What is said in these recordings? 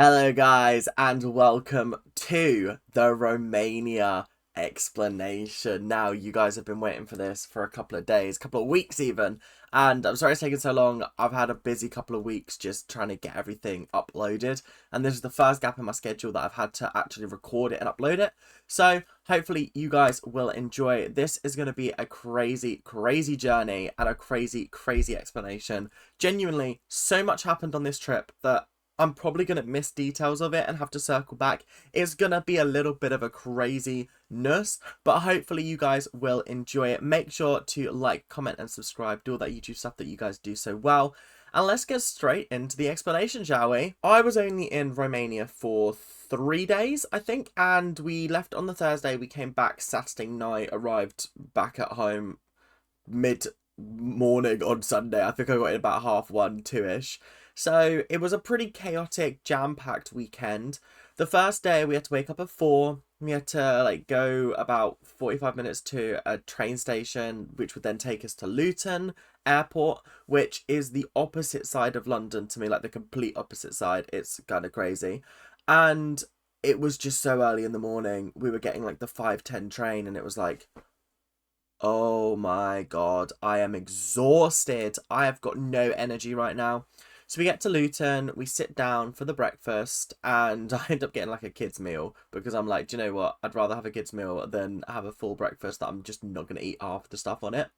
Hello, guys, and welcome to the Romania explanation. Now, you guys have been waiting for this for a couple of days, couple of weeks even, and I'm sorry it's taken so long. I've had a busy couple of weeks just trying to get everything uploaded, and this is the first gap in my schedule that I've had to actually record it and upload it. So, hopefully, you guys will enjoy. This is going to be a crazy, crazy journey and a crazy, crazy explanation. Genuinely, so much happened on this trip that I'm probably going to miss details of it and have to circle back. It's going to be a little bit of a craziness, but hopefully you guys will enjoy it. Make sure to like, comment, and subscribe. Do all that YouTube stuff that you guys do so well. And let's get straight into the explanation, shall we? I was only in Romania for 3 days, I think, and we left on the Thursday. We came back Saturday night, arrived back at home mid-morning on Sunday. I think I got in about 1:30, 2ish. So it was a pretty chaotic, jam-packed weekend. The first day we had to wake up at 4. We had to go about 45 minutes to a train station, which would then take us to Luton Airport, which is the opposite side of London to me, like the complete opposite side. It's kind of crazy. And it was just so early in the morning. We were getting like the 5:10 train, and it was like, oh my God, I am exhausted. I have got no energy right now. So we get to Luton, we sit down for the breakfast, and I end up getting like a kid's meal because I'm like, do you know what? I'd rather have a kid's meal than have a full breakfast that I'm just not going to eat half the stuff on it.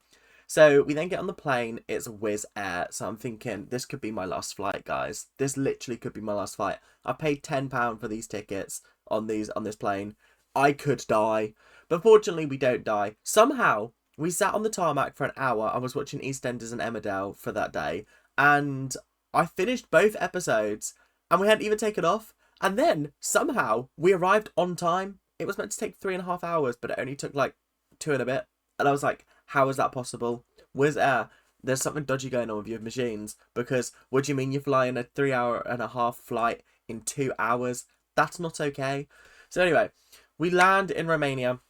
So we then get on the plane. It's Wizz Air. So I'm thinking this could be my last flight, guys. This literally could be my last flight. I paid £10 for these tickets on this plane. I could die. But fortunately, we don't die. Somehow, we sat on the tarmac for an hour. I was watching EastEnders and Emmerdale for that day. And I finished both episodes and we hadn't even taken off. And then somehow we arrived on time. It was meant to take 3.5 hours, but it only took like 2 and a bit. And I was like, how is that possible? Wizz Air, there's something dodgy going on with your machines. Because what do you mean you're flying a 3 hour and a half flight in 2 hours? That's not okay. So anyway, we land in Romania.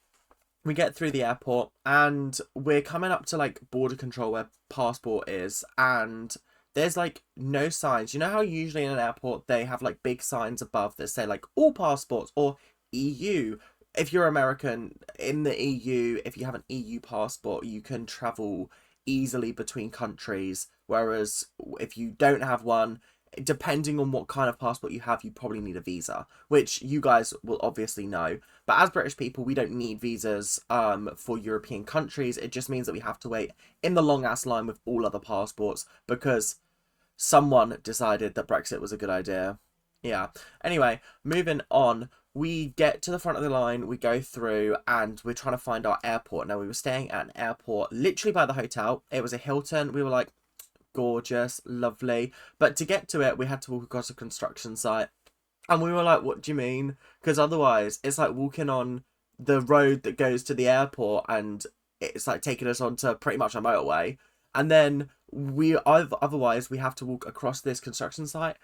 We get through the airport and we're coming up to like border control where passport is, and there's like no signs. You know how usually in an airport they have like big signs above that say like all passports or EU. If you're American in the EU, if you have an EU passport, you can travel easily between countries. Whereas if you don't have one, depending on what kind of passport you have, you probably need a visa, which you guys will obviously know. But as British people, we don't need visas for European countries. It just means that we have to wait in the long ass line with all other passports because someone decided that Brexit was a good idea. Yeah. Anyway, moving on. We get to the front of the line, we go through, and we're trying to find our airport. Now, we were staying at an airport literally by the hotel. It was a Hilton. We were like, gorgeous, lovely. But to get to it, we had to walk across a construction site. And we were like, what do you mean? Because otherwise, it's like walking on the road that goes to the airport and it's like taking us onto pretty much a motorway. And then otherwise, we have to walk across this construction site.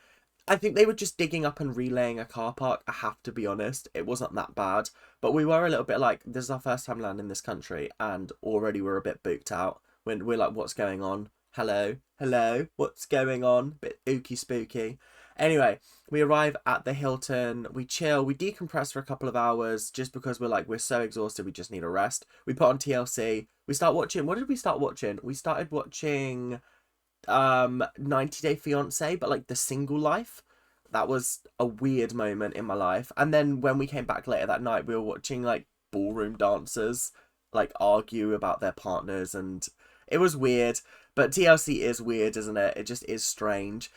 I think they were just digging up and relaying a car park. I have to be honest, it wasn't that bad. But we were a little bit like, this is our first time landing this country, and already we're a bit booked out. When we're like, what's going on? Hello, hello, what's going on? Bit ooky spooky. Anyway, we arrive at the Hilton, we chill, we decompress for a couple of hours just because we're so exhausted, we just need a rest. We put on TLC, we start watching, what did we start watching? We started watching 90 Day Fiance, but like the single life. That was a weird moment in my life. And then when we came back later that night, we were watching like ballroom dancers like argue about their partners, and it was weird. But TLC is weird, isn't it? It just is strange.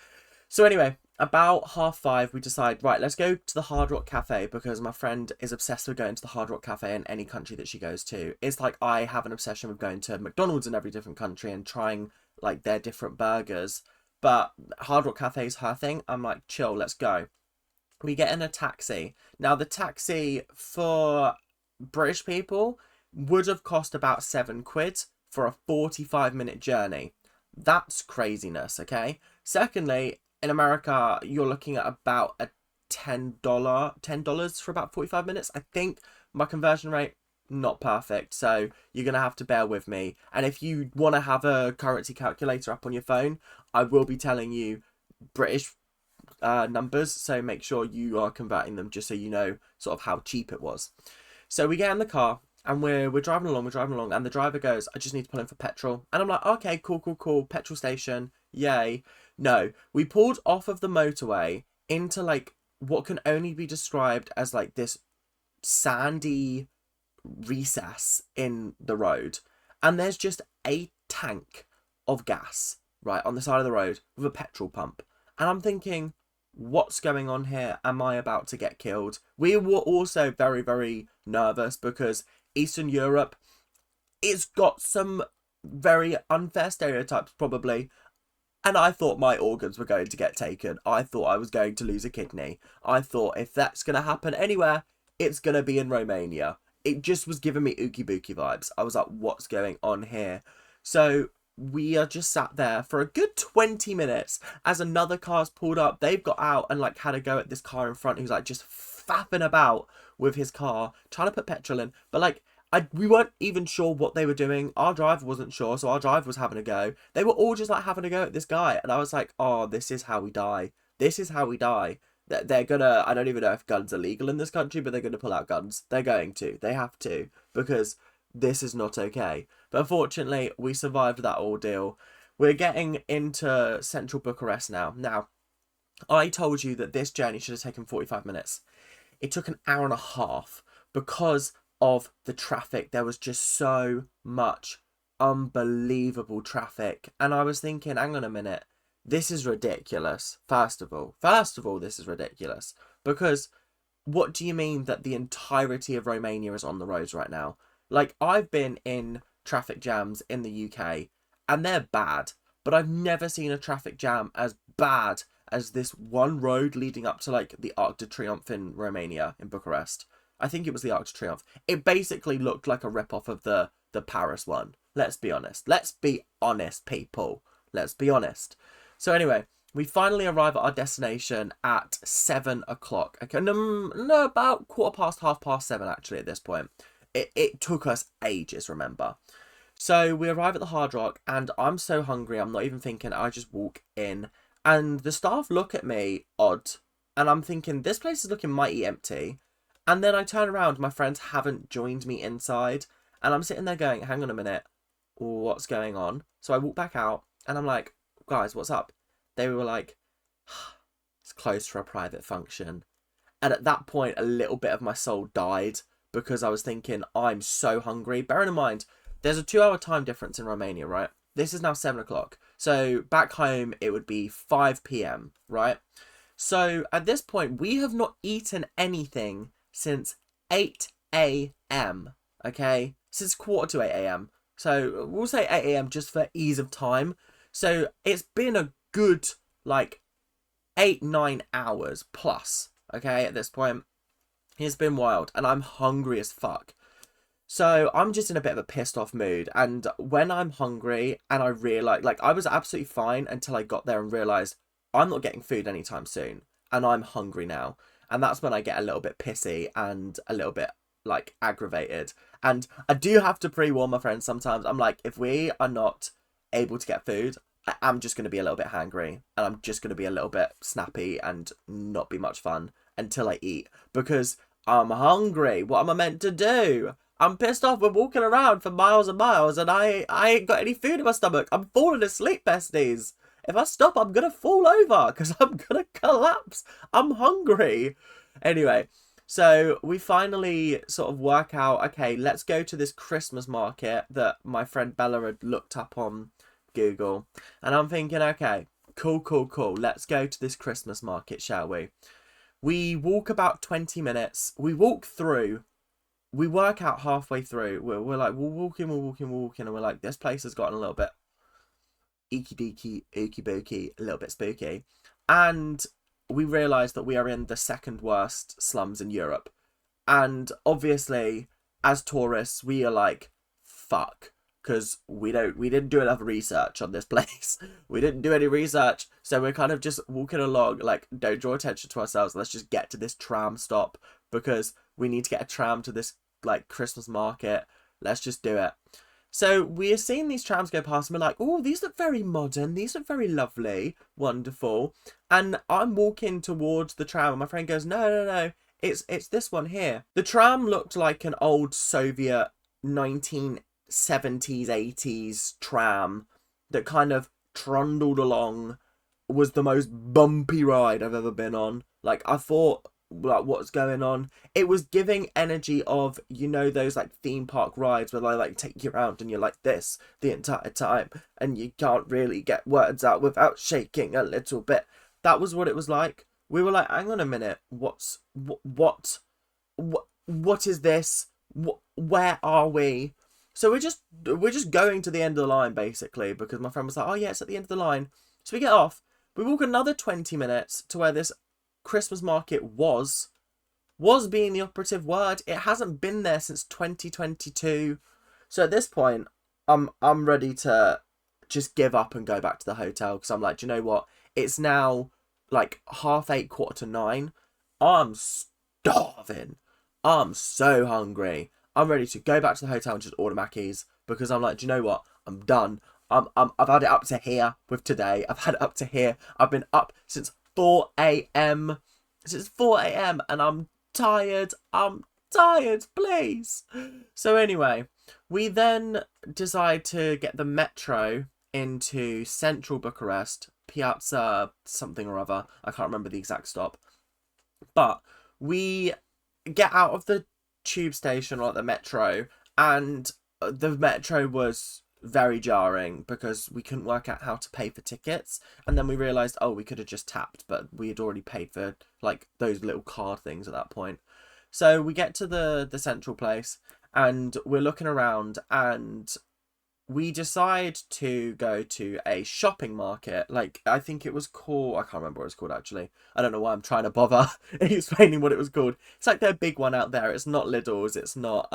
So anyway, about 5:30, we decide, right, let's go to the Hard Rock Cafe because my friend is obsessed with going to the Hard Rock Cafe in any country that she goes to. It's like I have an obsession with going to McDonald's in every different country and trying like their different burgers. But Hard Rock Cafe is her thing. I'm like, chill, let's go. We get in a taxi. Now, the taxi for British people would have cost about £7 for a 45-minute journey. That's craziness, okay? Secondly, in America, you're looking at about a $10 for about 45 minutes. I think my conversion rate, not perfect, so you're going to have to bear with me. And if you want to have a currency calculator up on your phone, I will be telling you British numbers, so make sure you are converting them just so you know sort of how cheap it was. So we get in the car and we're driving along, and the driver goes, I just need to pull in for petrol. And I'm like, okay, cool, petrol station, yay. No, we pulled off of the motorway into like what can only be described as like this sandy recess in the road, and there's just a tank of gas right on the side of the road with a petrol pump. And I'm thinking, what's going on here? Am I about to get killed? We were also very, very nervous because Eastern Europe, it's got some very unfair stereotypes probably. And I thought my organs were going to get taken. I thought I was going to lose a kidney. I thought if that's going to happen anywhere, it's going to be in Romania. It just was giving me ookie bookie vibes. I was like, what's going on here? So we are just sat there for a good 20 minutes as another car's pulled up. They've got out and like had a go at this car in front who's like just faffing about with his car, trying to put petrol in. But like, we weren't even sure what they were doing. Our driver wasn't sure, so our driver was having a go. They were all just like having a go at this guy. And I was like, oh, this is how we die. This is how we die. They're gonna, I don't even know if guns are legal in this country, but they're gonna pull out guns. They're going to. They have to. Because this is not okay. But unfortunately, we survived that ordeal. We're getting into central Bucharest now. Now, I told you that this journey should have taken 45 minutes. It took an hour and a half because of the traffic. There was just so much unbelievable traffic. And I was thinking, hang on a minute. This is ridiculous. First of all, this is ridiculous. Because what do you mean that the entirety of Romania is on the roads right now? Like, I've been in traffic jams in the UK and they're bad. But I've never seen a traffic jam as bad as this one road leading up to like the Arc de Triomphe in Romania, in Bucharest. I think it was the Arc de Triomphe. It basically looked like a rip-off of the Paris one. Let's be honest. Let's be honest, people. Let's be honest. So anyway, we finally arrive at our destination at 7 o'clock. Okay, no, about 7:15 actually at this point. It took us ages, remember. So we arrive at the Hard Rock and I'm so hungry, I'm not even thinking, I just walk in. And the staff look at me odd. And I'm thinking, this place is looking mighty empty. And then I turn around, my friends haven't joined me inside. And I'm sitting there going, hang on a minute, what's going on? So I walk back out and I'm like, guys, what's up? They were like, it's closed for a private function. And at that point, a little bit of my soul died because I was thinking, I'm so hungry. Bearing in mind, there's a 2-hour time difference in Romania, right? This is now 7 o'clock. So back home, it would be 5 p.m., right? So at this point, we have not eaten anything since 8 a.m., okay? Since 7:45 a.m. So we'll say 8 a.m. just for ease of time. So it's been a good, like, 8-9 hours plus, okay, at this point. It's been wild, and I'm hungry as fuck. So I'm just in a bit of a pissed off mood. And when I'm hungry and I realize, like, I was absolutely fine until I got there and realized I'm not getting food anytime soon. And I'm hungry now. And that's when I get a little bit pissy and a little bit, like, aggravated. And I do have to pre-warn my friends sometimes. I'm like, if we are not able to get food, I'm just going to be a little bit hangry. And I'm just going to be a little bit snappy and not be much fun until I eat. Because I'm hungry. What am I meant to do? I'm pissed off. We're walking around for miles and miles and I ain't got any food in my stomach. I'm falling asleep, besties. If I stop, I'm going to fall over because I'm going to collapse. I'm hungry. Anyway, so we finally sort of work out, okay, let's go to this Christmas market that my friend Bella had looked up on Google. And I'm thinking, okay, cool. Let's go to this Christmas market, shall we? We walk about 20 minutes. We walk through. We work out halfway through. We're like, we're walking. And we're like, this place has gotten a little bit eeky deeky, ooky booky, a little bit spooky. And we realise that we are in the second worst slums in Europe. And obviously, as tourists, we are like, fuck. Because we didn't do enough research on this place. We didn't do any research. So we're kind of just walking along, like, don't draw attention to ourselves. Let's just get to this tram stop. Because we need to get a tram to this, like, Christmas market. Let's just do it. So we are seeing these trams go past and we're like, oh, these look very modern. These look very lovely. Wonderful. And I'm walking towards the tram and my friend goes, no, no, no. It's this one here. The tram looked like an old Soviet 1970s, 80s tram that kind of trundled along. Was the most bumpy ride I've ever been on. Like, I thought, like, what's going on? It was giving energy of, you know, those like theme park rides where they like take you around and you're like this the entire time and you can't really get words out without shaking a little bit. That was what it was like. We were like, hang on a minute, what is this? Where are we? So we're just going to the end of the line basically, because my friend was like, oh yeah, it's at the end of the line. So we get off. We walk another 20 minutes to where this Christmas market was being the operative word. It hasn't been there since 2022. So at this point, I'm ready to just give up and go back to the hotel, because I'm like, do you know what? It's now like 8:30, 9:15. I'm starving. I'm so hungry. I'm ready to go back to the hotel and just order Mackies, because I'm like, do you know what? I'm done. I've had it up to here with today. I've had it up to here. I've been up since 4 a.m. Since 4 a.m. and I'm tired. I'm tired, please. So anyway, we then decide to get the metro into central Bucharest, Piazza something or other. I can't remember the exact stop. But we get out of the tube station or the metro, and the metro was very jarring because we couldn't work out how to pay for tickets, and then we realized, oh, we could have just tapped, but we had already paid for like those little card things at that point. So we get to the central place and we're looking around, and we decide to go to a shopping market. Like, I think it was called, I can't remember what it's called actually. I don't know why I'm trying to bother explaining what it was called. It's like their big one out there. It's not Lidl's, it's not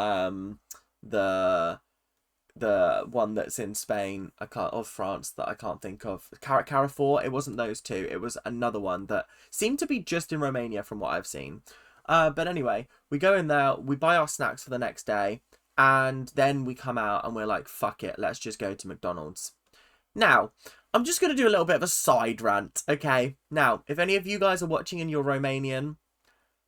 the one that's in Spain, or France, that I can't think of. Carrefour. It wasn't those two. It was another one that seemed to be just in Romania from what I've seen. But anyway, we go in there, we buy our snacks for the next day, and then we come out and we're like, fuck it, let's just go to McDonald's. Now, I'm just going to do a little bit of a side rant, okay? Now, if any of you guys are watching and you're Romanian,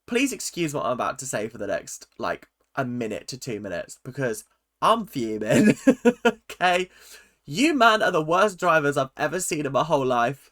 please excuse what I'm about to say for the next, like, a minute to 2 minutes, because I'm fuming, okay? You, man, are the worst drivers I've ever seen in my whole life.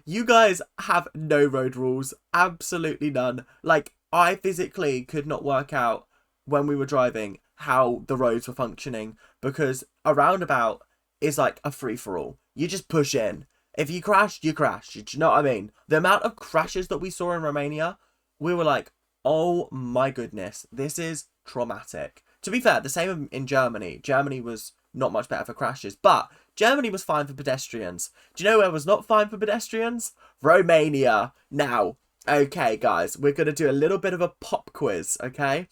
You guys have no road rules. Absolutely none. Like, I physically could not work out when we were driving how the roads were functioning, because a roundabout is like a free-for-all. You just push in. If you crash, you crash. Do you know what I mean? The amount of crashes that we saw in Romania, we were like, oh my goodness, this is traumatic. To be fair, the same in Germany. Germany was not much better for crashes, but Germany was fine for pedestrians. Do you know where was not fine for pedestrians? Romania. Now, okay, guys, we're going to do a little bit of a pop quiz, okay?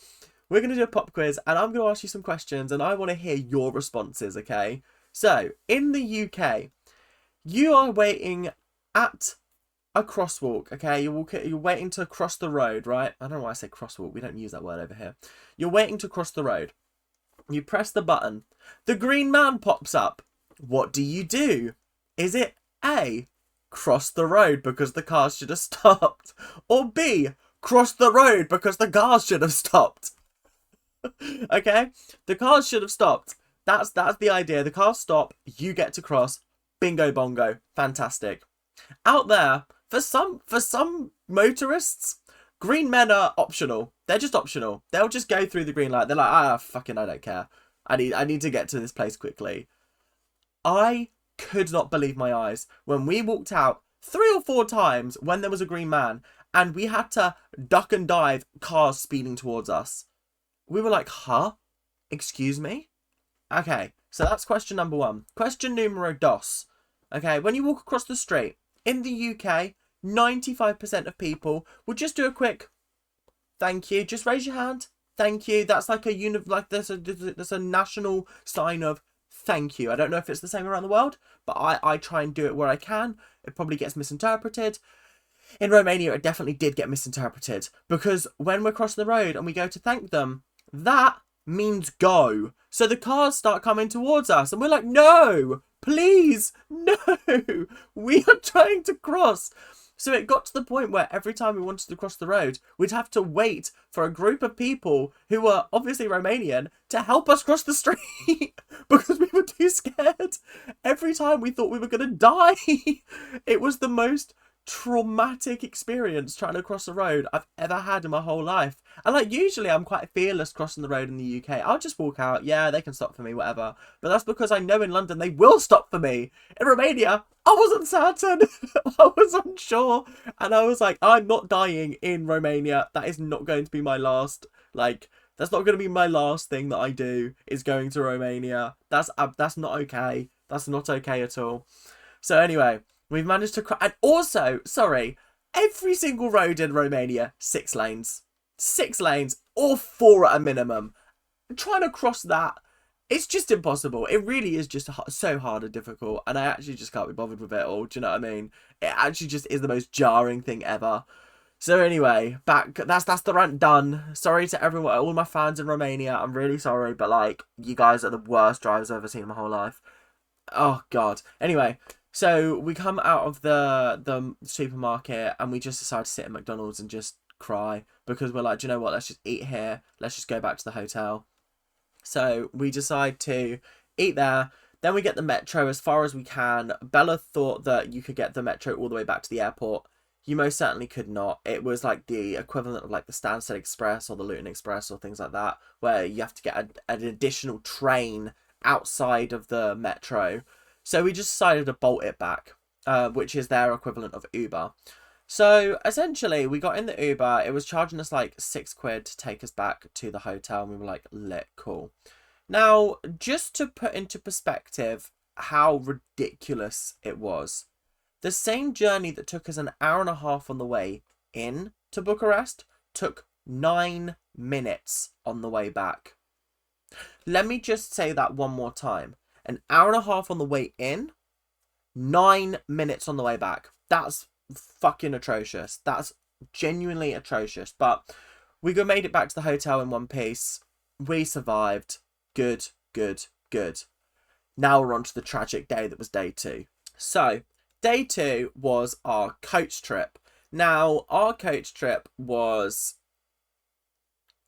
We're going to do a pop quiz, and I'm going to ask you some questions, and I want to hear your responses, okay? So, in the UK, you are waiting at a crosswalk, okay? You're waiting to cross the road, right? I don't know why I say crosswalk. We don't use that word over here. You're waiting to cross the road. You press the button. The green man pops up. What do you do? Is it A, cross the road because the cars should have stopped? Or B, cross the road because the cars should have stopped? Okay? The cars should have stopped. That's the idea. The cars stop, you get to cross. Bingo bongo. Fantastic. Out there, for some motorists, green men are optional. They're just optional. They'll just go through the green light. They're like, fucking, I don't care. I need to get to this place quickly. I could not believe my eyes when we walked out 3 or 4 times when there was a green man and we had to duck and dive cars speeding towards us. We were like, huh? Excuse me? Okay, so that's question number 1. Question numero dos. Okay, when you walk across the street, in the UK, 95% of people will just do a quick thank you. Just raise your hand. Thank you. That's like there's a national sign of thank you. I don't know if it's the same around the world, but I try and do it where I can. It probably gets misinterpreted. In Romania, it definitely did get misinterpreted, because when we're crossing the road and we go to thank them, that means go. So the cars start coming towards us and we're like, no, please, no, we are trying to cross. So it got to the point where every time we wanted to cross the road, we'd have to wait for a group of people who were obviously Romanian to help us cross the street because we were too scared. Every time we thought we were going to die. It was the most traumatic experience trying to cross the road I've ever had in my whole life. And like, usually I'm quite fearless crossing the road in the UK. I'll just walk out. Yeah, they can stop for me, whatever. But that's because I know in London they will stop for me. In Romania, I wasn't certain. I was unsure. And I was like, I'm not dying in Romania. That is not going to be my last, like, that's not going to be my last thing that I do, is going to Romania. That's not okay. That's not okay at all. So anyway, we've managed to and also, sorry, every single road in Romania, 6 lanes. 6 lanes, or 4 at a minimum. Trying to cross that, it's just impossible. It really is just so hard and difficult, and I actually just can't be bothered with it all. Do you know what I mean? It actually just is the most jarring thing ever. So anyway, back, that's the rant done. Sorry to everyone, all my fans in Romania. I'm really sorry, but like, you guys are the worst drivers I've ever seen in my whole life. Oh god. Anyway, so we come out of the supermarket and we just decide to sit at McDonald's and just cry because we're like, do you know what? Let's just eat here. Let's just go back to the hotel. So we decide to eat there. Then we get the metro as far as we can. Bella thought that you could get the metro all the way back to the airport. You most certainly could not. It was like the equivalent of like the Stansted Express or the Luton Express or things like that, where you have to get an additional train outside of the metro. So we just decided to bolt it back, which is their equivalent of Uber. So essentially, we got in the Uber. It was charging us like £6 to take us back to the hotel. And we were like, lit, cool. Now, just to put into perspective how ridiculous it was, the same journey that took us an hour and a half on the way in to Bucharest took 9 minutes on the way back. Let me just say that one more time. An hour and a half on the way in, 9 minutes on the way back. That's fucking atrocious. That's genuinely atrocious. But we made it back to the hotel in one piece. We survived. Good, good, good. Now we're on to the tragic day that was day 2. So, day 2 was our coach trip. Now, our coach trip was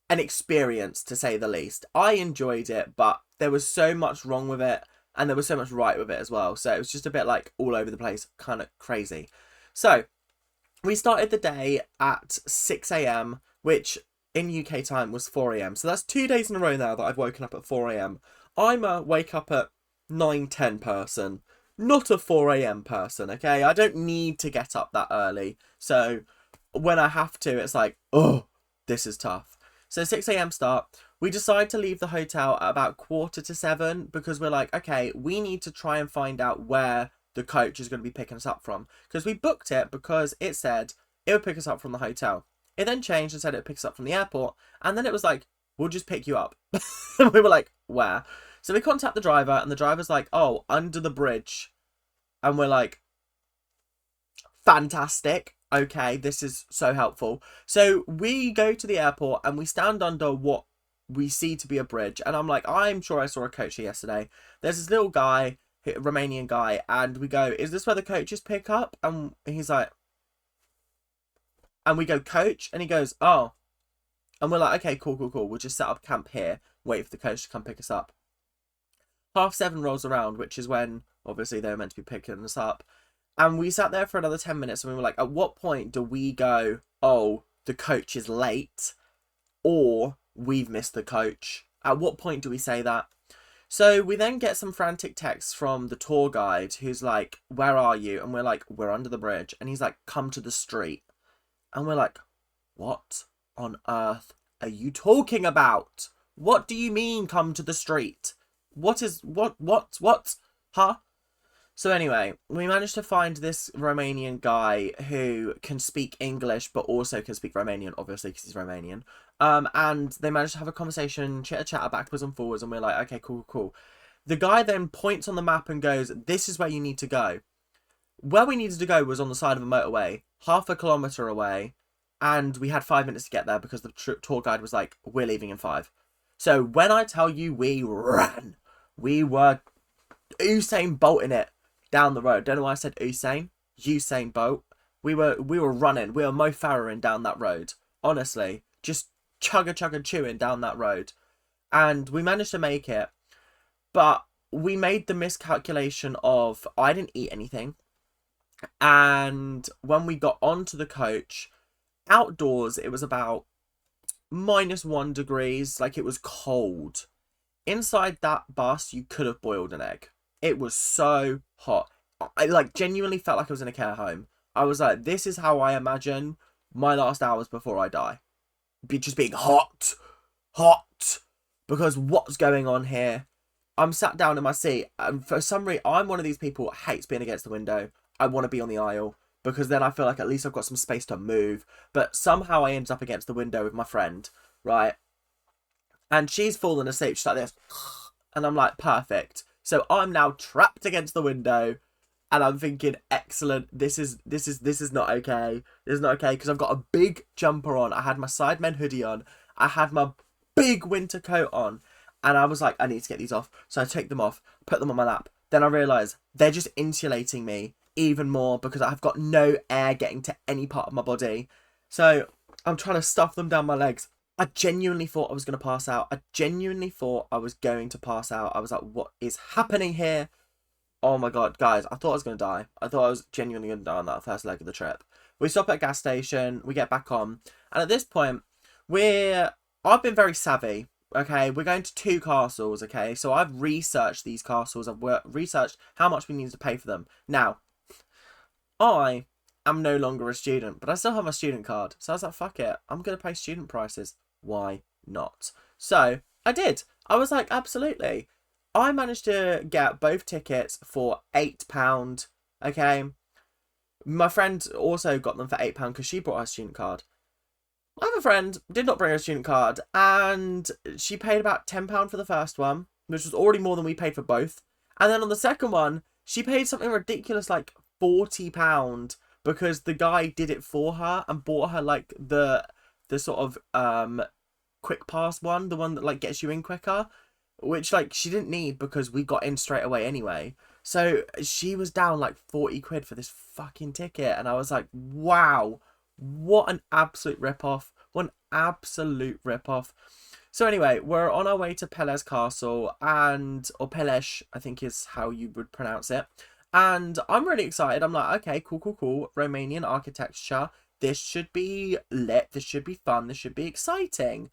an experience, to say the least. I enjoyed it, but there was so much wrong with it, and there was so much right with it as well. So it was just a bit like all over the place, kind of crazy. So we started the day at 6 a.m, which in UK time was 4 a.m. So that's 2 days in a row now that I've woken up at 4 a.m. I'm a wake up at 9-10 person, not a 4 a.m. person, okay? I don't need to get up that early. So when I have to, it's like, oh, this is tough. So 6 a.m. start. We decide to leave the hotel at about 6:45 because we're like, okay, we need to try and find out where the coach is going to be picking us up from. Because we booked it because it said it would pick us up from the hotel. It then changed and said it picks up from the airport. And then it was like, we'll just pick you up. And we were like, where? So we contact the driver and the driver's like, oh, under the bridge. And we're like, fantastic. Okay, this is so helpful. So we go to the airport and we stand under what we see to be a bridge. And I'm like, I'm sure I saw a coach here yesterday. There's this little guy, Romanian guy, and we go, is this where the coaches pick up? And he's like, and we go, coach? And he goes, oh. And we're like, okay, cool. We'll just set up camp here, wait for the coach to come pick us up. 7:30 rolls around, which is when, obviously, they were meant to be picking us up. And we sat there for another 10 minutes and we were like, at what point do we go, oh, the coach is late, or we've missed the coach? At what point do we say that? So we then get some frantic texts from the tour guide who's like, where are you? And we're like, we're under the bridge. And he's like, come to the street. And we're like, what on earth are you talking about? What do you mean come to the street? What? Huh? So anyway, we managed to find this Romanian guy who can speak English, but also can speak Romanian, obviously, because he's Romanian. And they managed to have a conversation, chitter-chatter backwards and forwards, and we're like, okay, cool. The guy then points on the map and goes, this is where you need to go. Where we needed to go was on the side of a motorway, 0.5 kilometre away, and we had 5 minutes to get there because the tour guide was like, we're leaving in 5. So when I tell you we ran, we were Usain Bolting it down the road. Don't know why I said Usain Bolt. We were running. We were Mo Farahing down that road. Honestly, just chugga chewing down that road, and we managed to make it. But we made the miscalculation of I didn't eat anything, and when we got onto the coach, outdoors it was about -1 degrees. Like, it was cold. Inside that bus, you could have boiled an egg. It was so hot. I like genuinely felt like I was in a care home. I was like, this is how I imagine my last hours before I die. Just being hot. Because what's going on here? I'm sat down in my seat, and for some reason, I'm one of these people who hates being against the window. I want to be on the aisle, because then I feel like at least I've got some space to move. But somehow I ended up against the window with my friend, right? And she's fallen asleep. She's like this. And I'm like, perfect. So I'm now trapped against the window. And I'm thinking, excellent. This is not okay. This is not okay, because I've got a big jumper on. I had my Sidemen hoodie on. I had my big winter coat on. And I was like, I need to get these off. So I take them off, put them on my lap. Then I realise they're just insulating me even more, because I've got no air getting to any part of my body. So I'm trying to stuff them down my legs. I genuinely thought I was going to pass out. I was like, what is happening here? Oh my god, guys, I thought I was going to die. I thought I was genuinely going to die on that first leg of the trip. We stop at a gas station, we get back on, and at this point, I've been very savvy, okay? We're going to 2 castles, okay? So I've researched these castles, I've researched how much we need to pay for them. Now, I am no longer a student, but I still have my student card. So I was like, fuck it, I'm going to pay student prices. Why not? So I did. I was like, absolutely. I managed to get both tickets for £8, okay? My friend also got them for £8 because she brought her student card. My other friend did not bring her student card, and she paid about £10 for the first one, which was already more than we paid for both. And then on the second one, she paid something ridiculous like £40 because the guy did it for her and bought her like the sort of quick pass one, the one that like gets you in quicker, which like she didn't need because we got in straight away anyway. So she was down like 40 quid for this fucking ticket, and I was like, wow, what an absolute rip-off. What an absolute rip-off. So anyway, we're on our way to Pelez Castle, or Pelesh, I think is how you would pronounce it. And I'm really excited. I'm like, okay, cool. Romanian architecture. This should be lit. This should be fun. This should be exciting.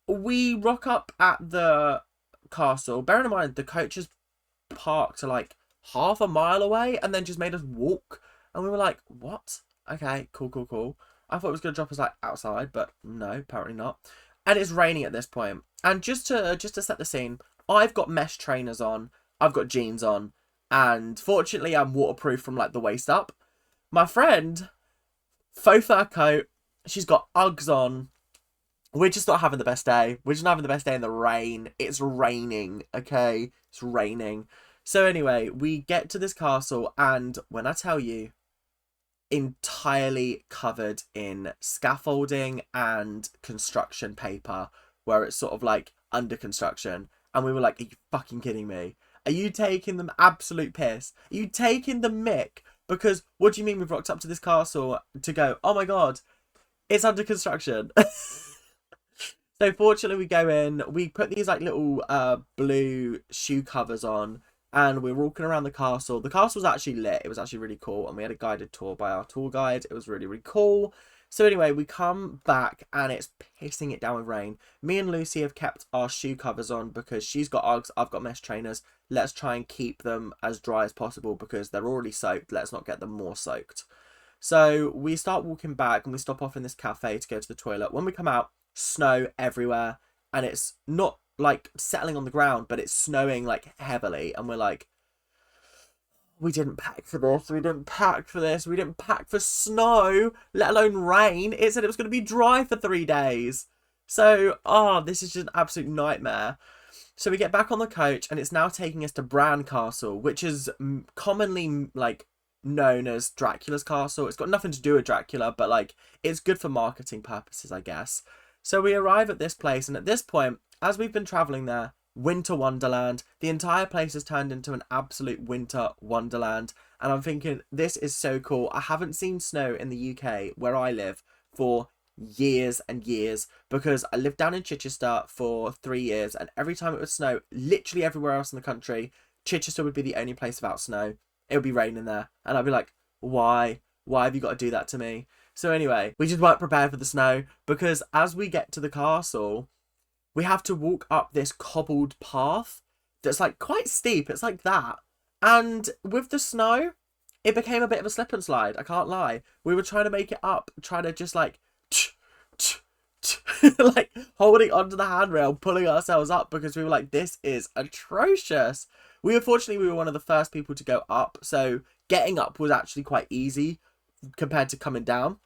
We rock up at the castle. Bearing in mind, the coach is parked to like half a mile away and then just made us walk. And we were like, what? Okay, cool. I thought it was going to drop us like outside, but no, apparently not. And it's raining at this point. And just to set the scene, I've got mesh trainers on. I've got jeans on. And fortunately, I'm waterproof from like the waist up. My friend, faux fur coat. She's got Uggs on. We're just not having the best day. We're just not having the best day in the rain. It's raining, okay? It's raining. So anyway, we get to this castle, and when I tell you, entirely covered in scaffolding and construction paper, where it's sort of like under construction. And we were like, are you fucking kidding me? Are you taking them absolute piss? Are you taking the mick? Because what do you mean we've rocked up to this castle to go, oh my god, it's under construction? So fortunately we go in, we put these like little blue shoe covers on, and we're walking around the castle. The castle was actually lit. It was actually really cool, and we had a guided tour by our tour guide. It was really cool. So anyway, we come back and it's pissing it down with rain. Me and Lucy have kept our shoe covers on because she's got Uggs, I've got mesh trainers. Let's try and keep them as dry as possible because they're already soaked. Let's not get them more soaked. So we start walking back and we stop off in this cafe to go to the toilet. When we come out, snow everywhere, and it's not like settling on the ground, but it's snowing like heavily, and we're like, we didn't pack for this, we didn't pack for snow, let alone rain. It said it was going to be dry for 3 days. So this is just an absolute nightmare. So we get back on the coach, and it's now taking us to Bran Castle, which is commonly like known as Dracula's castle. It's got nothing to do with Dracula, but like it's good for marketing purposes, I guess. So we arrive at this place, and at this point, as we've been traveling there, winter wonderland. The entire place has turned into an absolute winter wonderland. And I'm thinking, this is so cool. I haven't seen snow in the UK where I live for years and years, because I lived down in Chichester for 3 years, and every time it would snow, literally everywhere else in the country, Chichester would be the only place without snow. It would be raining there, and I'd be like, why have you got to do that to me? So anyway, we just weren't prepared for the snow, because as we get to the castle, we have to walk up this cobbled path that's like quite steep. It's like that, and with the snow, it became a bit of a slip and slide. I can't lie. We were trying to make it up, trying to just like like holding onto the handrail, pulling ourselves up, because we were like, this is atrocious. We were one of the first people to go up, so getting up was actually quite easy compared to coming down.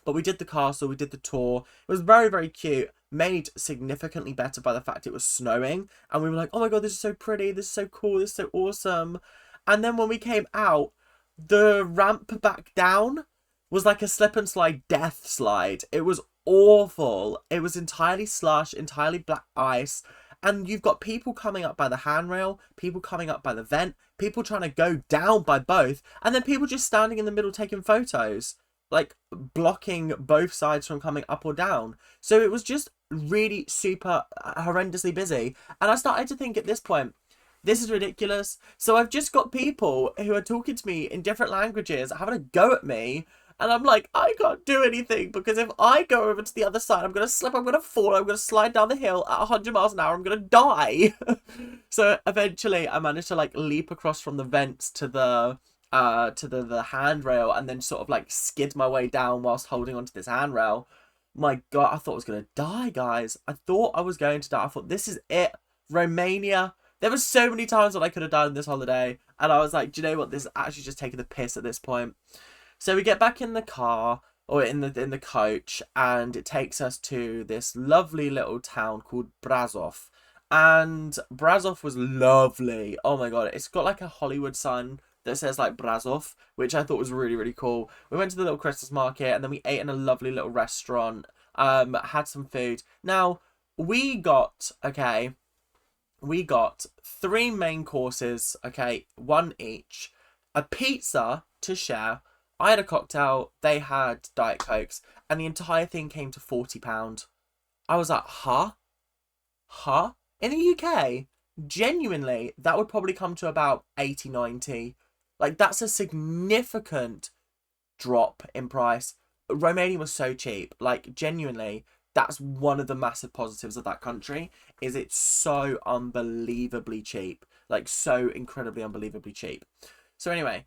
But we did the castle, we did the tour. It was very, very cute, made significantly better by the fact it was snowing, and we were like, oh my god, this is so pretty, this is so cool, this is so awesome. And then when we came out, the ramp back down was like a slip and slide death slide. It was awful. It was entirely slush, entirely black ice, and you've got people coming up by the handrail, people coming up by the vent, people trying to go down by both, and then people just standing in the middle taking photos, like blocking both sides from coming up or down. So it was just really super horrendously busy, and I started to think at this point, this is ridiculous. So I've just got people who are talking to me in different languages, having a go at me, and I'm like, I can't do anything, because if I go over to the other side, I'm going to slip, I'm going to fall, I'm going to slide down the hill at 100 miles an hour, I'm going to die. So eventually I managed to like leap across from the vents to the handrail, and then sort of like skid my way down whilst holding onto this handrail. My god, I thought I was going to die, guys. I thought I was going to die. I thought, this is it. Romania. There were so many times that I could have done this holiday, and I was like, do you know what? This is actually just taking the piss at this point. So we get back in the car, or in the coach, and it takes us to this lovely little town called Brasov. And Brasov was lovely. Oh my god, it's got like a Hollywood sign that says like Brasov, which I thought was really, really cool. We went to the little Christmas market, and then we ate in a lovely little restaurant, had some food. Now, we got 3 main courses, okay, 1 each, a pizza to share. I had a cocktail, they had Diet Cokes, and the entire thing came to £40. I was like, huh? In the UK, genuinely, that would probably come to about 80, 90. Like, that's a significant drop in price. Romania was so cheap. Like, genuinely, that's one of the massive positives of that country, is it's so unbelievably cheap. Like, so incredibly unbelievably cheap. So anyway,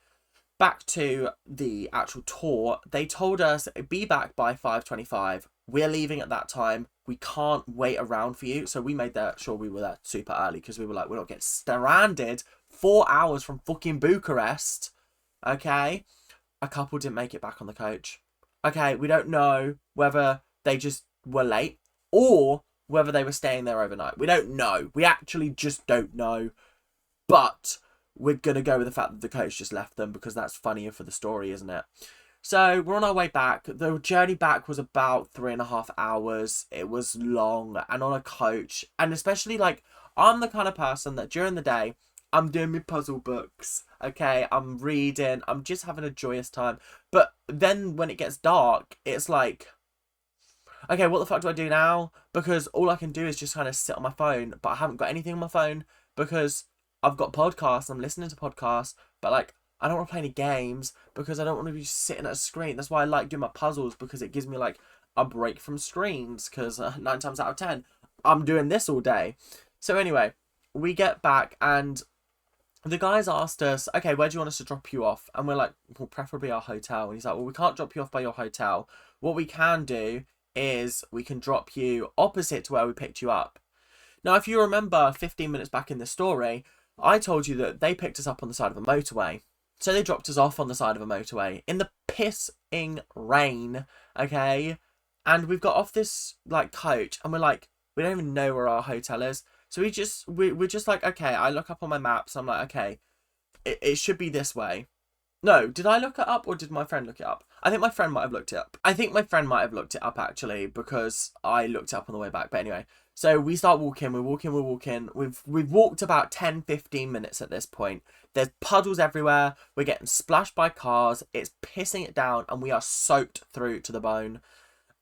back to the actual tour. They told us, be back by 5:25. We're leaving at that time. We can't wait around for you. So we made sure we were there super early, because we were like, we're not getting stranded 4 hours from fucking Bucharest. Okay? A couple didn't make it back on the coach. Okay, we don't know whether they just were late or whether they were staying there overnight. We don't know. We actually just don't know. But we're going to go with the fact that the coach just left them, because that's funnier for the story, isn't it? So we're on our way back. The journey back was about 3.5 hours. It was long, and on a coach. And especially, like, I'm the kind of person that during the day, I'm doing my puzzle books, okay? I'm reading. I'm just having a joyous time. But then when it gets dark, it's like, okay, what the fuck do I do now? Because all I can do is just kind of sit on my phone, but I haven't got anything on my phone, because I've got podcasts, I'm listening to podcasts, but like, I don't want to play any games, because I don't want to be sitting at a screen. That's why I like doing my puzzles, because it gives me like a break from screens, because 9 times out of 10, I'm doing this all day. So anyway, we get back, and the guys asked us, okay, where do you want us to drop you off? And we're like, well, preferably our hotel. And he's like, well, we can't drop you off by your hotel. What we can do is we can drop you opposite to where we picked you up. Now, if you remember 15 minutes back in the story, I told you that they picked us up on the side of a motorway. So they dropped us off on the side of a motorway in the pissing rain, okay? And we've got off this, like, coach, and we're like, we don't even know where our hotel is. So we're just like, okay, I look up on my maps, I'm like, okay, it should be this way. No, did I look it up or did my friend look it up? I think my friend might have looked it up. I think my friend might have looked it up actually because I looked it up on the way back. But anyway, so we start walking, we're walking, we're walking. We've walked about 10, 15 minutes at this point. There's puddles everywhere. We're getting splashed by cars. It's pissing it down and we are soaked through to the bone.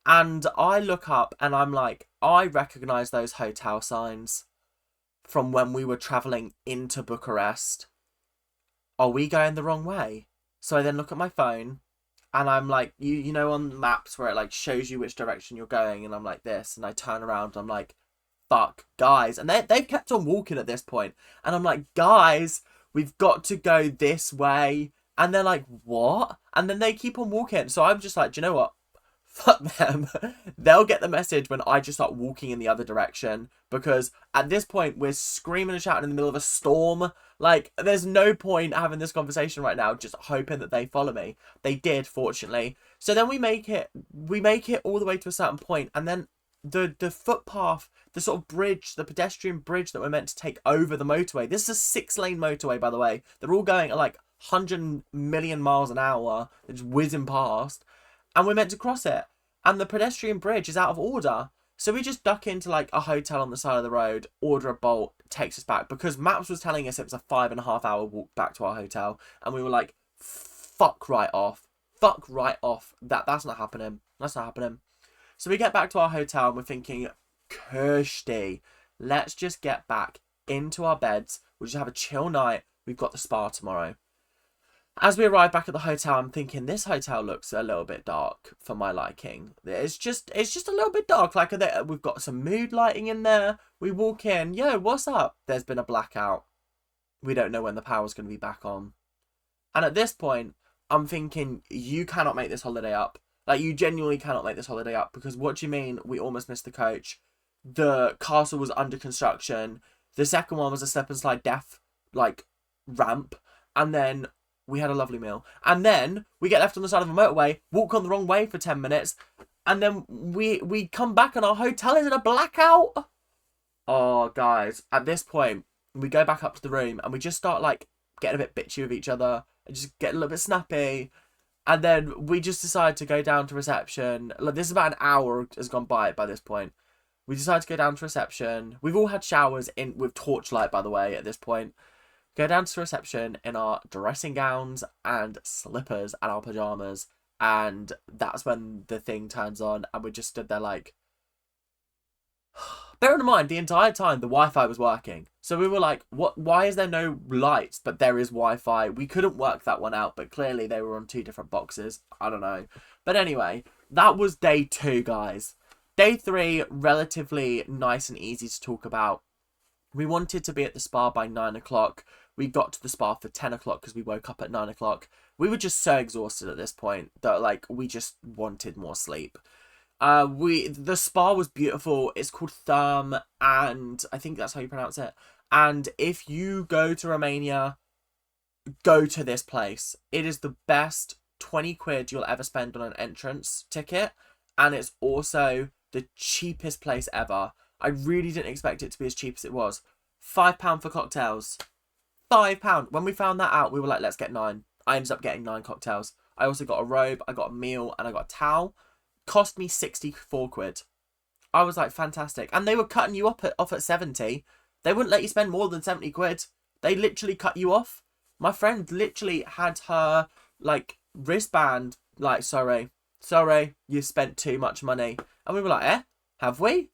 And I look up and I'm like, I recognize those hotel signs from when we were traveling into Bucharest. Are we going the wrong way? So I then look at my phone and I'm like, you know on maps where it like shows you which direction you're going, and I'm like this, and I turn around and I'm like, fuck, guys. And they've kept on walking at this point. And I'm like, guys, we've got to go this way. And they're like, what? And then they keep on walking. So I'm just like, do you know what? Fuck them. They'll get the message when I just start walking in the other direction. Because at this point, we're screaming and shouting in the middle of a storm. Like, there's no point having this conversation right now, just hoping that they follow me. They did, fortunately. So then we make it all the way to a certain point, and then the footpath, the sort of bridge, the pedestrian bridge that we're meant to take over the motorway. This is a 6-lane motorway, by the way. They're all going at like 100 million miles an hour. They're just whizzing past. And we're meant to cross it. And the pedestrian bridge is out of order. So we just duck into like a hotel on the side of the road, order a Bolt, takes us back. Because Maps was telling us it was a 5.5-hour walk back to our hotel. And we were like, fuck right off. Fuck right off. That's not happening. That's not happening. So we get back to our hotel and we're thinking, Kirsty, let's just get back into our beds. We'll just have a chill night. We've got the spa tomorrow. As we arrive back at the hotel, I'm thinking this hotel looks a little bit dark for my liking. It's just a little bit dark. Like we've got some mood lighting in there. We walk in, yo, what's up? There's been a blackout. We don't know when the power's going to be back on. And at this point, I'm thinking, you cannot make this holiday up. Like, you genuinely cannot make this holiday up, because what do you mean we almost missed the coach? The castle was under construction. The second one was a slip and slide death, like, ramp. And then we had a lovely meal. And then we get left on the side of a motorway, walk on the wrong way for 10 minutes. And then we come back and our hotel is in a blackout. Oh, guys, at this point, we go back up to the room and we just start, like, getting a bit bitchy with each other. And just get a little bit snappy. And then we just decide to go down to reception. Like, this is about an hour has gone by this point. We decide to go down to reception. We've all had showers with torchlight, by the way, at this point. Go down to reception in our dressing gowns and slippers and our pajamas. And that's when the thing turns on. And we just stood there like... Bear in mind, the entire time, the Wi-Fi was working. So we were like, what? Why is there no lights, but there is Wi-Fi? We couldn't work that one out, but clearly they were on 2 different boxes. I don't know. But anyway, that was day 2, guys. Day 3, relatively nice and easy to talk about. We wanted to be at the spa by 9 o'clock. We got to the spa for 10 o'clock because we woke up at 9 o'clock. We were just so exhausted at this point that, like, we just wanted more sleep. The spa was beautiful. It's called Therm, and I think that's how you pronounce it. And if you go to Romania, go to this place. It is the best 20 quid you'll ever spend on an entrance ticket, and it's also the cheapest place ever. I really didn't expect it to be as cheap as it was. £5 for cocktails. £5. When we found that out, we were like, let's get 9. I ended up getting 9 cocktails. I also got a robe, I got a meal, and I got a towel. Cost me 64 quid. I was like, fantastic. And they were cutting you off at 70. They wouldn't let you spend more than 70 quid. They literally cut you off. My friend literally had her, like, wristband, like, sorry, you spent too much money. And we were like, have we?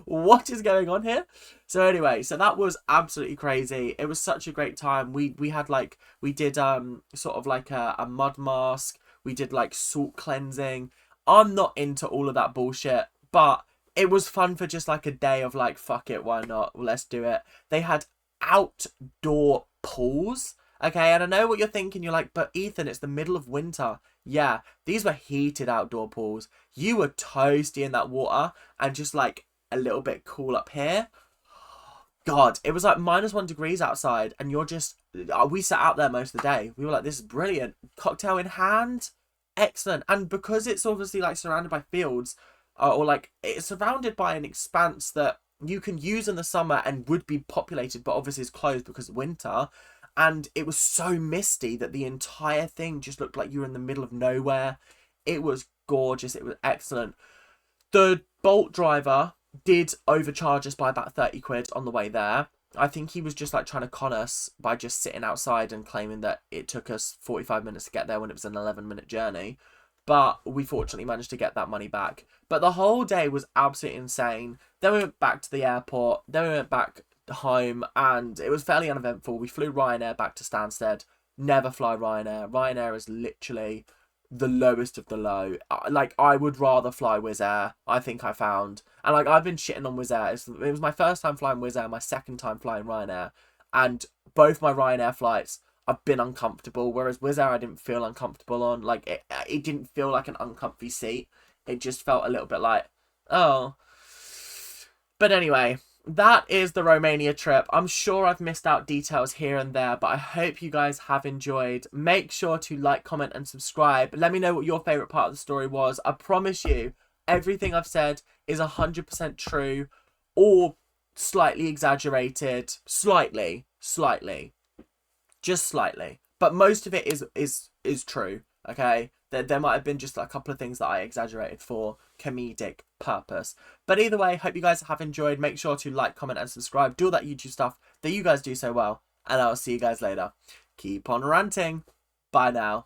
What is going on here? So anyway, so that was absolutely crazy. It was such a great time. We did sort of like a mud mask. We did like salt cleansing. I'm not into all of that bullshit, but it was fun for just like a day of like, fuck it, why not? Let's do it. They had outdoor pools. Okay, and I know what you're thinking. You're like, but Ethan, it's the middle of winter. Yeah, these were heated outdoor pools. You were toasty in that water and just like a little bit cool up here. God, it was like -1 degrees outside and you're just... We sat out there most of the day. We were like, this is brilliant. Cocktail in hand. Excellent. And because it's obviously like surrounded by fields, or like it's surrounded by an expanse that you can use in the summer and would be populated, but obviously it's closed because of winter. and it was so misty that the entire thing just looked like you were in the middle of nowhere. It was gorgeous. It was excellent. The Bolt driver did overcharge us by about 30 quid on the way there. I think he was just like trying to con us by just sitting outside and claiming that it took us 45 minutes to get there when it was an 11-minute journey. But we fortunately managed to get that money back. But the whole day was absolutely insane. Then we went back to the airport. Then we went back home, and it was fairly uneventful. We flew Ryanair back to Stansted. Never fly Ryanair. Ryanair is literally the lowest of the low. Like, I would rather fly Wizz Air, I think I found. And, like, I've been shitting on Wizz Air. It was my first time flying Wizz Air, my second time flying Ryanair. And both my Ryanair flights, I've been uncomfortable, whereas Wizz Air I didn't feel uncomfortable on. Like, it didn't feel like an uncomfy seat. It just felt a little bit like, oh. But anyway, that is the Romania trip. I'm sure I've missed out details here and there, but I hope you guys have enjoyed. Make sure to like, comment, and subscribe. Let me know what your favourite part of the story was. I promise you, everything I've said is 100% true or slightly exaggerated. Slightly. Just slightly. But most of it is true, okay? There might have been just a couple of things that I exaggerated for comedic purpose. But either way, hope you guys have enjoyed. Make sure to like, comment, and subscribe. Do all that YouTube stuff that you guys do so well. And I'll see you guys later. Keep on ranting. Bye now.